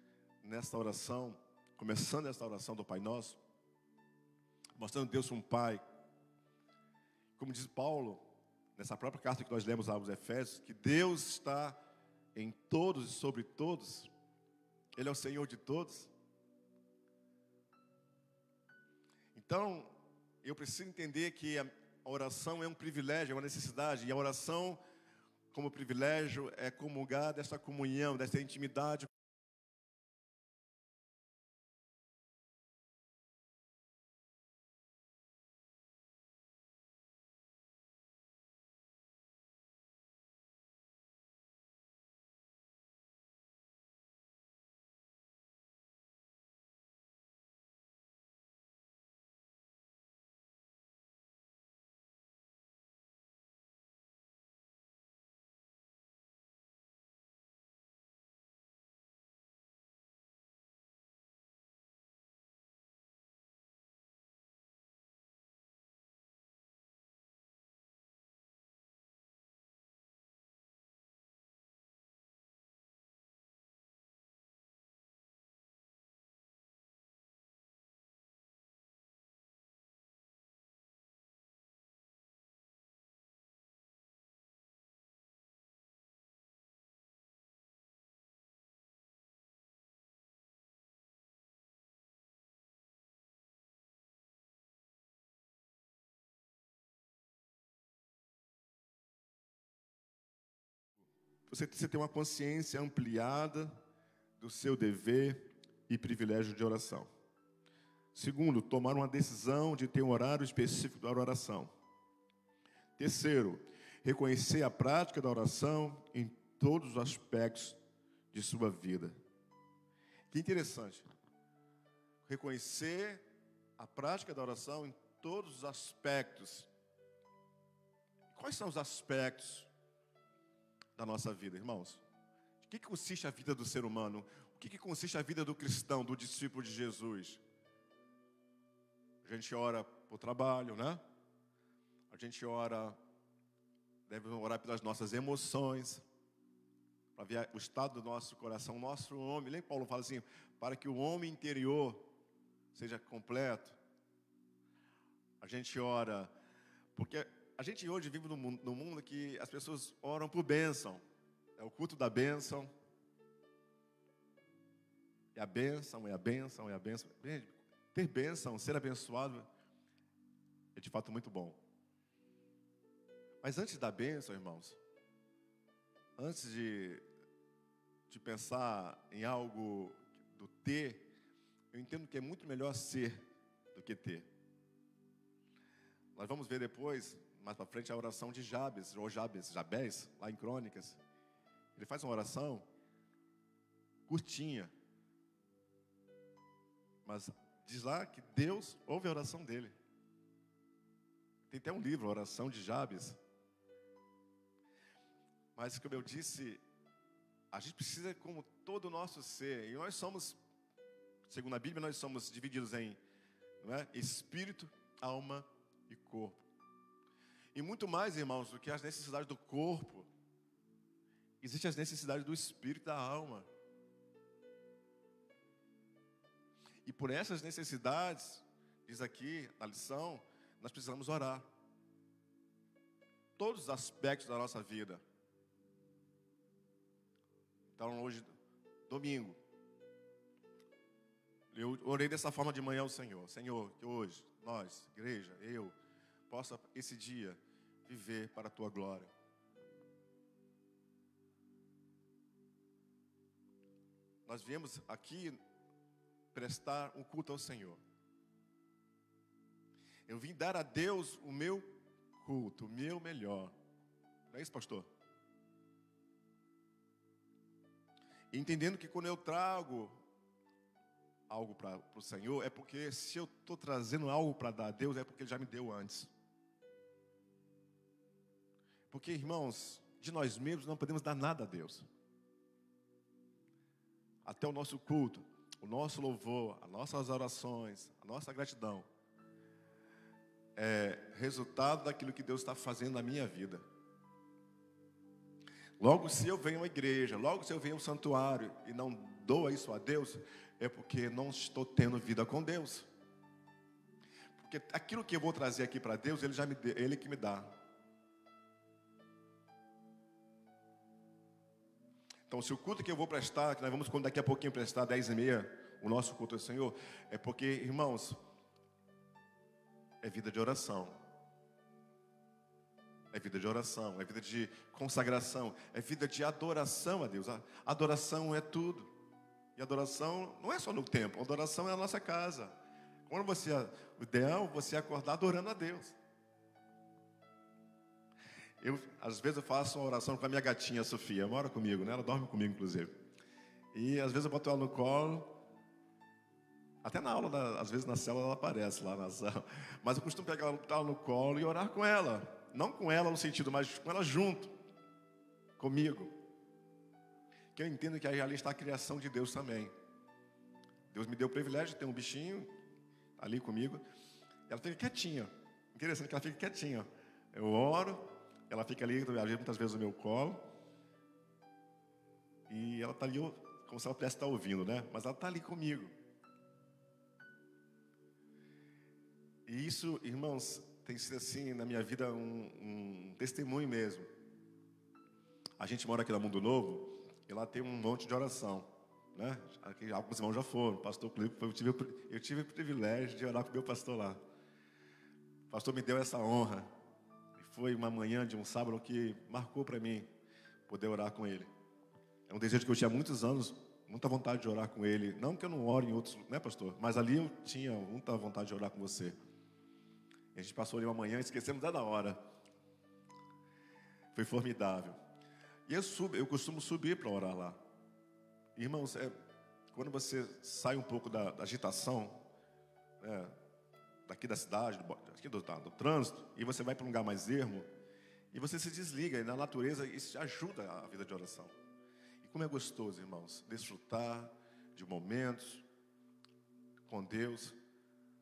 nesta oração, começando esta oração do Pai Nosso, mostrando Deus um Pai, como diz Paulo, nessa própria carta que nós lemos aos Efésios, que Deus está em todos e sobre todos, Ele é o Senhor de todos. Então, eu preciso entender que a oração é um privilégio, é uma necessidade, e a oração, como privilégio, é comungar desta comunhão, desta intimidade. Você tem uma consciência ampliada do seu dever e privilégio de oração. Segundo, tomar uma decisão de ter um horário específico para a oração. Terceiro, reconhecer a prática da oração em todos os aspectos de sua vida. Que interessante. Reconhecer a prática da oração em todos os aspectos. Quais são os aspectos da nossa vida, irmãos? O que consiste a vida do ser humano? O que consiste a vida do cristão, do discípulo de Jesus? A gente ora por trabalho, né? A gente deve orar pelas nossas emoções, para ver o estado do nosso coração, nosso homem. Lembra que Paulo fala assim, para que o homem interior seja completo. A gente ora, porque a gente hoje vive num mundo que as pessoas oram por bênção. É o culto da bênção. É a bênção, é a bênção, é a bênção. Ter bênção, ser abençoado, é de fato muito bom. Mas antes da bênção, irmãos, antes de pensar em algo do ter, eu entendo que é muito melhor ser do que ter. Nós vamos ver depois, mais para frente, a oração de Jabes, ou Jabes, lá em Crônicas, Ele faz uma oração curtinha. Mas diz lá que Deus ouve a oração dele. Tem até um livro, a Oração de Jabes. Mas, como eu disse, a gente precisa, como todo o nosso ser, e nós somos, segundo a Bíblia, nós somos divididos em, não é, espírito, alma e corpo. E muito mais, irmãos, do que as necessidades do corpo, existem as necessidades do espírito e da alma. E por essas necessidades, diz aqui na lição, nós precisamos orar. Todos os aspectos da nossa vida. Então hoje, domingo, eu orei dessa forma de manhã ao Senhor. Senhor, que hoje, nós, igreja, eu, possa esse dia viver para a Tua glória. Nós viemos aqui prestar um culto ao Senhor. Eu vim dar a Deus o meu culto, o meu melhor. Não é isso, pastor? Entendendo que quando eu trago algo para o Senhor, é porque se eu estou trazendo algo para dar a Deus, é porque Ele já me deu antes. Porque, irmãos, de nós mesmos não podemos dar nada a Deus. Até o nosso culto, o nosso louvor, as nossas orações, a nossa gratidão é resultado daquilo que Deus está fazendo na minha vida. Logo, se eu venho à igreja, logo se eu venho ao santuário e não dou isso a Deus, é porque não estou tendo vida com Deus. Porque aquilo que eu vou trazer aqui para Deus, Ele já me deu, Ele que me dá. Então, se o culto que eu vou prestar, que nós vamos daqui a pouquinho prestar 10h30, o nosso culto ao Senhor, é porque, irmãos, é vida de oração. É vida de oração, é vida de consagração, é vida de adoração a Deus. A adoração é tudo. E adoração não é só no templo, a adoração é a nossa casa. Quando o ideal é você acordar adorando a Deus. Às vezes eu faço uma oração com a minha gatinha, Sofia, mora comigo, né? Ela dorme comigo, inclusive. E às vezes eu boto ela no colo, até na aula, às vezes na célula ela aparece lá na sala. Mas eu costumo pegar ela no colo e orar com ela. Não com ela no sentido, mas com ela junto, comigo. Que eu entendo que ali está a criação de Deus também. Deus me deu o privilégio de ter um bichinho ali comigo. Ela fica quietinha. Interessante que ela fica quietinha. Eu oro, ela fica ali muitas vezes no meu colo. E ela está ali como se ela pudesse estar ouvindo, né? Mas ela está ali comigo. E isso, irmãos, tem sido assim na minha vida um testemunho mesmo. A gente mora aqui no Mundo Novo e lá tem um monte de oração, né? Aqui, alguns irmãos já foram. Pastor Clipe, eu tive o privilégio de orar com o meu pastor lá. O pastor me deu essa honra. E foi uma manhã de um sábado que marcou para mim poder orar com ele. É um desejo que eu tinha há muitos anos, muita vontade de orar com ele. Não que eu não ore em outros, né, pastor? Mas ali eu tinha muita vontade de orar com você. E a gente passou ali uma manhã e esquecemos da hora. Foi formidável. E eu costumo subir para orar lá. Irmãos, quando você sai um pouco da agitação, né, daqui da cidade, do trânsito, e você vai para um lugar mais ermo, e você se desliga, e na natureza isso ajuda a vida de oração. E como é gostoso, irmãos, desfrutar de momentos com Deus,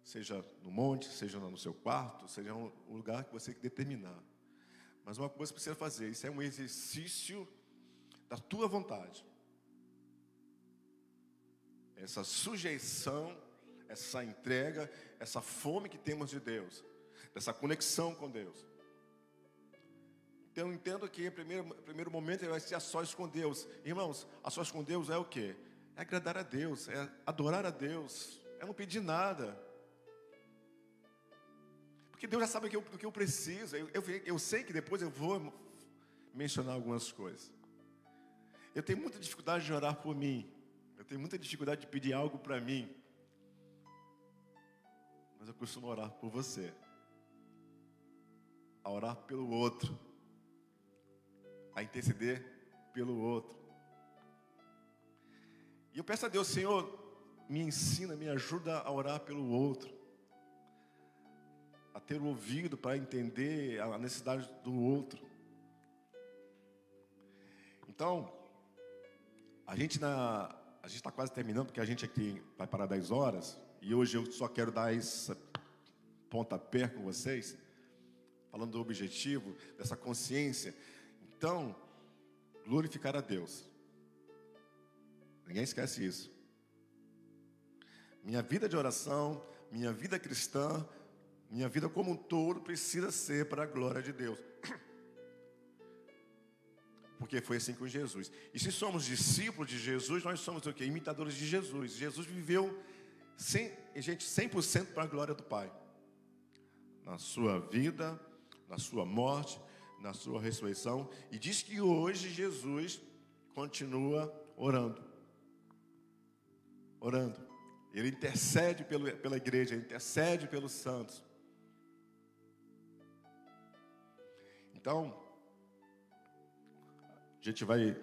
seja no monte, seja no seu quarto, seja um lugar que você determinar. Mas uma coisa que você precisa fazer, isso é um exercício da tua vontade. Essa sujeição, essa entrega, essa fome que temos de Deus, dessa conexão com Deus. Então eu entendo que em primeiro momento vai ser a sós com Deus. Irmãos, a sós com Deus é o quê? É agradar a Deus, é adorar a Deus, é não pedir nada. Porque Deus já sabe do que eu preciso. Eu sei que depois eu vou mencionar algumas coisas. Eu tenho muita dificuldade de orar por mim. Eu tenho muita dificuldade de pedir algo para mim. Mas eu costumo orar por você. A orar pelo outro. A interceder pelo outro. E eu peço a Deus, Senhor, me ensina, me ajuda a orar pelo outro, a ter o ouvido para entender a necessidade do outro. Então, a gente está quase terminando, porque a gente aqui vai parar 10 horas, e hoje eu só quero dar esse pontapé com vocês, falando do objetivo, dessa consciência. Então, glorificar a Deus. Ninguém esquece isso. Minha vida de oração, minha vida cristã, minha vida como um todo precisa ser para a glória de Deus. Porque foi assim com Jesus. E se somos discípulos de Jesus, nós somos o quê? Imitadores de Jesus. Jesus viveu 100% para a glória do Pai. Na sua vida, na sua morte, na sua ressurreição. E diz que hoje Jesus continua orando. Orando. Ele intercede pela igreja, ele intercede pelos santos. Então, a gente vai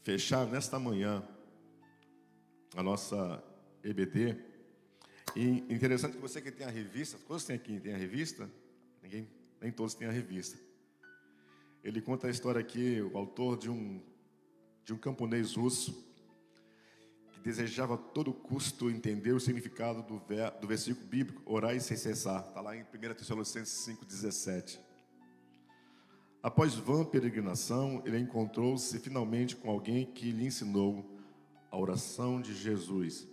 fechar nesta manhã a nossa EBD. E interessante que você que tem a revista, todos têm aqui, tem a revista? Nem todos têm a revista. Ele conta a história aqui, o autor de um camponês russo, que desejava a todo custo entender o significado do versículo bíblico, orai sem cessar. Está lá em 1 Tessalonicenses 5,17. Após vã peregrinação, ele encontrou-se finalmente com alguém que lhe ensinou a oração de Jesus.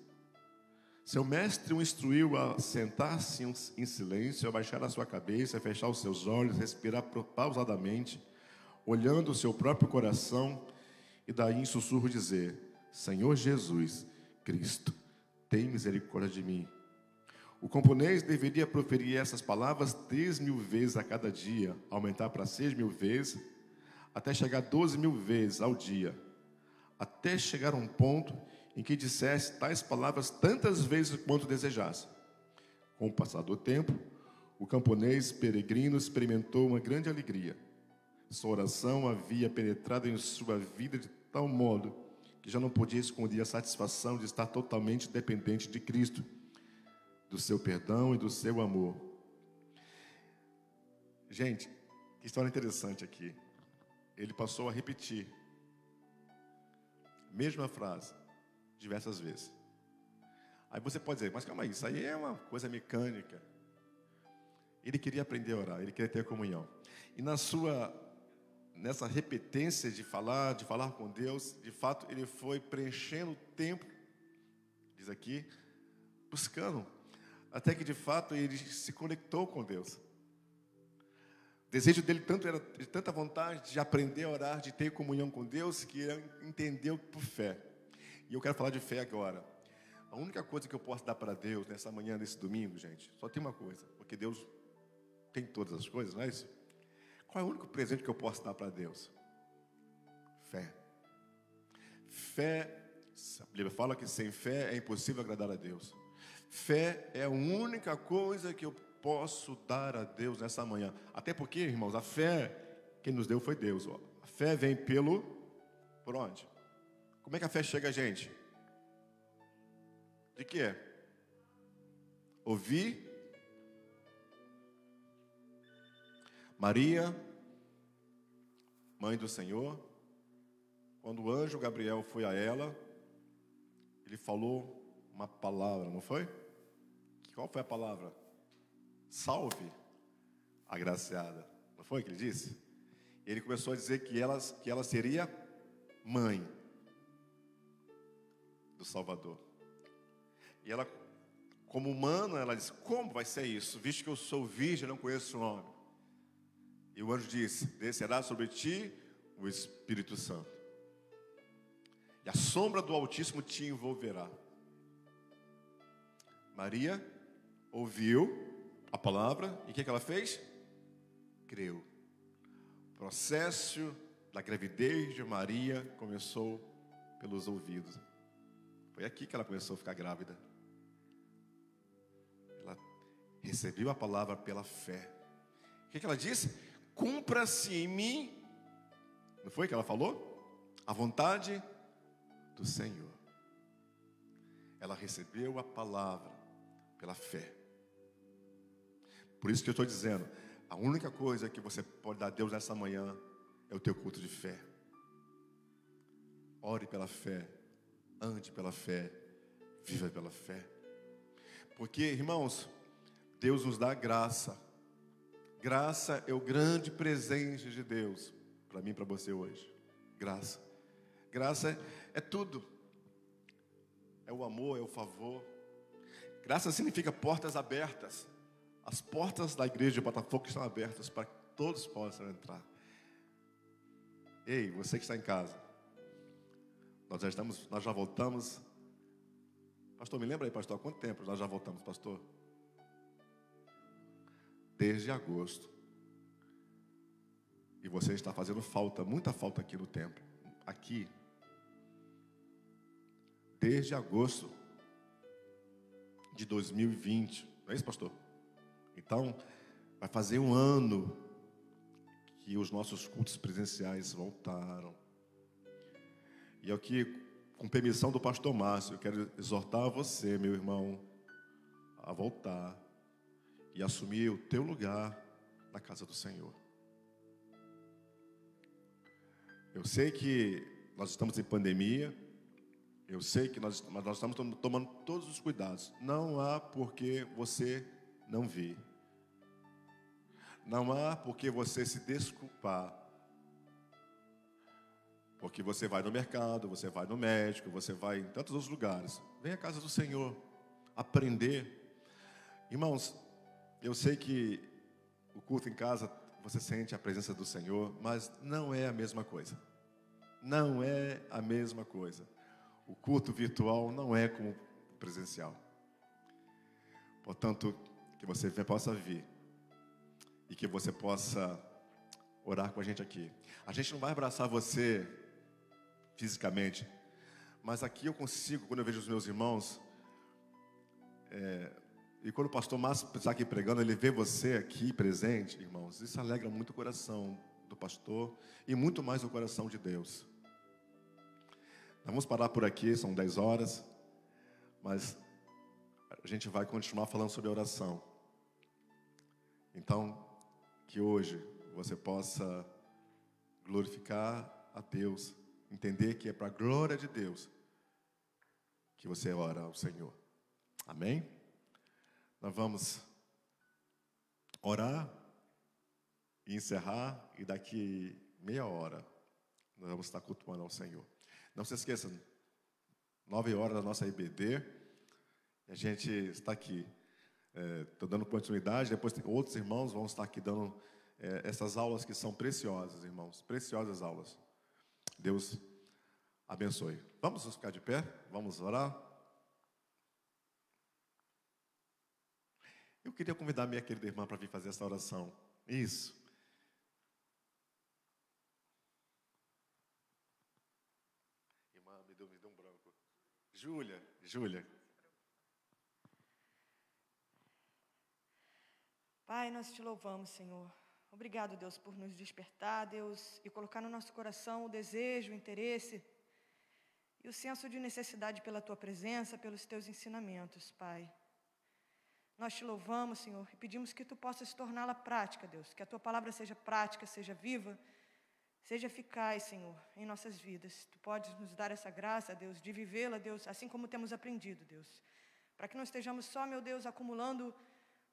Seu mestre o instruiu a sentar-se em silêncio, abaixar a sua cabeça, fechar os seus olhos, respirar pausadamente, olhando o seu próprio coração, e daí em sussurro dizer: Senhor Jesus Cristo, tem misericórdia de mim. O camponês deveria proferir essas palavras 10.000 vezes a cada dia, aumentar para 6.000 vezes, até chegar a 12.000 vezes ao dia, até chegar a um ponto em que dissesse tais palavras tantas vezes quanto desejasse. Com o passar do tempo, o camponês peregrino experimentou uma grande alegria. Sua oração havia penetrado em sua vida de tal modo que já não podia esconder a satisfação de estar totalmente dependente de Cristo, do seu perdão e do seu amor. Gente, que história interessante aqui. Ele passou a repetir a mesma frase diversas vezes. Aí você pode dizer, mas calma aí, isso aí é uma coisa mecânica. Ele queria aprender a orar, ele queria ter comunhão. E nessa repetência de falar com Deus, de fato, ele foi preenchendo o tempo, diz aqui, buscando, até que de fato ele se conectou com Deus. O desejo dele era de tanta vontade de aprender a orar, de ter comunhão com Deus, que ele entendeu por fé. E eu quero falar de fé agora. A única coisa que eu posso dar para Deus nessa manhã, nesse domingo, gente, só tem uma coisa, porque Deus tem todas as coisas, não é isso? Qual é o único presente que eu posso dar para Deus? Fé. Fé, a Bíblia fala que sem fé é impossível agradar a Deus. Fé é a única coisa que eu posso dar a Deus nessa manhã. Até porque, irmãos, a fé, quem nos deu foi Deus. A fé vem por onde? Como é que a fé chega a gente? De quê? Ouvir. Maria, mãe do Senhor, quando o anjo Gabriel foi a ela, ele falou uma palavra, não foi? Qual foi a palavra? Salve, agraciada. Não foi que ele disse? Ele começou a dizer que ela seria mãe do Salvador. E ela, como humana, ela disse, como vai ser isso? Visto que eu sou virgem, não conheço o nome. E o anjo disse, descerá sobre ti o Espírito Santo. E a sombra do Altíssimo te envolverá. Maria ouviu a palavra e o que ela fez? Creu. O processo da gravidez de Maria começou pelos ouvidos. Foi aqui que ela começou a ficar grávida. Ela recebeu a palavra pela fé. O que ela disse? Cumpra-se em mim, Não foi que ela falou? A vontade do Senhor. Ela recebeu a palavra pela fé. Por isso que eu estou dizendo, a única coisa que você pode dar a Deus nessa manhã é o teu culto de fé. Ore pela fé, ande pela fé, viva pela fé. Porque, irmãos, Deus nos dá graça. Graça é o grande presente de Deus para mim e para você hoje. Graça. Graça é tudo. É o amor, é o favor. Graça significa portas abertas. As portas da igreja de Botafogo estão abertas para que todos possam entrar. Ei, você que está em casa, nós já voltamos. Pastor, me lembra aí, pastor, há quanto tempo nós já voltamos, pastor? Desde agosto. E você está fazendo falta, muita falta aqui no templo. Aqui. Desde agosto de 2020. Não é isso, pastor? Então, vai fazer um ano que os nossos cultos presenciais voltaram. E aqui, com permissão do pastor Márcio, eu quero exortar você, meu irmão, a voltar e assumir o teu lugar na casa do Senhor. Eu sei que nós estamos em pandemia, eu sei que nós estamos tomando todos os cuidados. Não há porque você não vir. Não há porque você se desculpar. Porque você vai no mercado, você vai no médico, você vai em tantos outros lugares. Vem à casa do Senhor, aprender. Irmãos, eu sei que o culto em casa, você sente a presença do Senhor, mas não é a mesma coisa. Não é a mesma coisa. O culto virtual não é como o presencial. Portanto, que você possa vir e que você possa orar com a gente aqui. A gente não vai abraçar você fisicamente, mas aqui eu consigo, quando eu vejo os meus irmãos, e quando o pastor Márcio está aqui pregando, ele vê você aqui presente, irmãos, isso alegra muito o coração do pastor e muito mais o coração de Deus. Nós vamos parar por aqui, são 10 horas, mas a gente vai continuar falando sobre a oração. Então, que hoje você possa glorificar a Deus, entender que é para a glória de Deus que você ora ao Senhor. Amém? Nós vamos orar e encerrar, e daqui meia hora nós vamos estar cultuando ao Senhor. Não se esqueça, 9 horas da nossa IBD, a gente está aqui. Estou dando continuidade, depois outros irmãos vão estar aqui dando essas aulas que são preciosas, irmãos, preciosas aulas. Deus abençoe. Vamos nos ficar de pé, vamos orar. Eu queria convidar a minha querida irmã para vir fazer essa oração. Isso. Irmã, me deu um branco. Júlia. Pai, nós te louvamos, Senhor. Obrigado, Deus, por nos despertar, Deus, e colocar no nosso coração o desejo, o interesse e o senso de necessidade pela Tua presença, pelos Teus ensinamentos, Pai. Nós te louvamos, Senhor, e pedimos que Tu possas torná-la prática, Deus, que a Tua palavra seja prática, seja viva, seja eficaz, Senhor, em nossas vidas. Tu podes nos dar essa graça, Deus, de vivê-la, Deus, assim como temos aprendido, Deus, para que não estejamos só, meu Deus, acumulando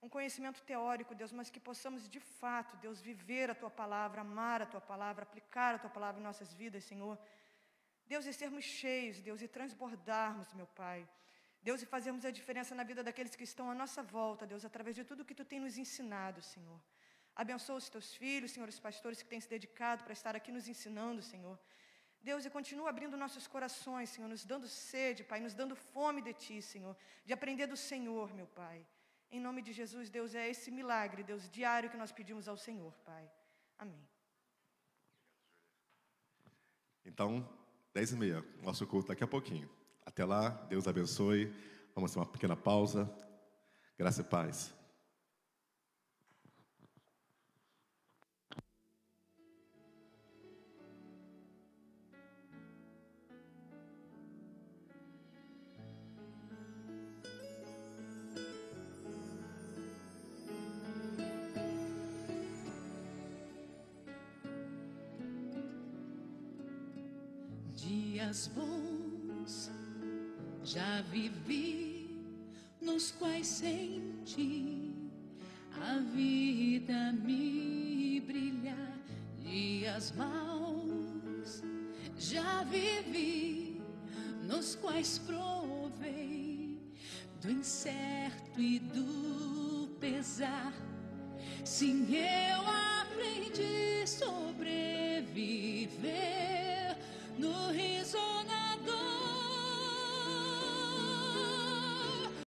um conhecimento teórico, Deus, mas que possamos de fato, Deus, viver a Tua palavra, amar a Tua palavra, aplicar a Tua palavra em nossas vidas, Senhor. Deus, e sermos cheios, Deus, e transbordarmos, meu Pai. Deus, e fazermos a diferença na vida daqueles que estão à nossa volta, Deus, através de tudo que Tu tem nos ensinado, Senhor. Abençoa os Teus filhos, Senhor, os pastores que têm se dedicado para estar aqui nos ensinando, Senhor. Deus, e continua abrindo nossos corações, Senhor, nos dando sede, Pai, nos dando fome de Ti, Senhor, de aprender do Senhor, meu Pai. Em nome de Jesus, Deus, é esse milagre, Deus, diário que nós pedimos ao Senhor, Pai. Amém. Então, 10h30, nosso culto daqui a pouquinho. Até lá, Deus abençoe. Vamos ter uma pequena pausa. Graça e paz. Dias bons já vivi, nos quais senti a vida me brilhar. Dias maus já vivi, nos quais provei do incerto e do pesar. Sim, eu